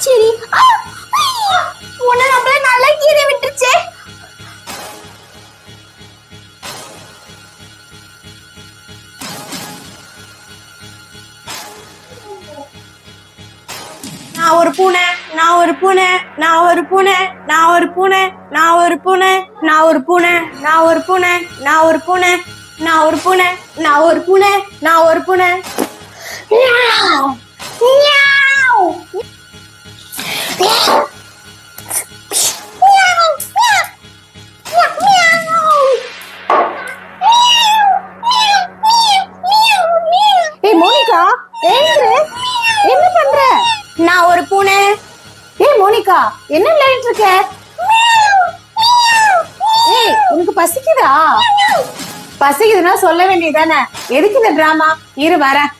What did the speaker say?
சரி. உன்னை நம்மள நல்லா கீறி விட்டுருச்சே. நான் ஒரு பூனை, நான் ஒரு பூனை, நான் ஒரு பூனை, நான் ஒரு பூனை, நான் ஒரு பூனை, நான் ஒரு பூனை, நான் ஒரு பூனை, நான் ஒரு பூனை, நான் ஒரு பூனை, நான் ஒரு பூனை, நான் ஒரு பூனை. ஏய் மோனிகா, என்ன பண்ற? நான் ஒரு பூனை. ஏய் மோனிகா, என்ன விளையாடிட்டு இருக்க? ஏய் உனக்கு பசிக்குதா? பசிக்குதுன்னா சொல்ல வேண்டியதானே, எதுக்கு இந்த டிராமா? இரு வரேன்.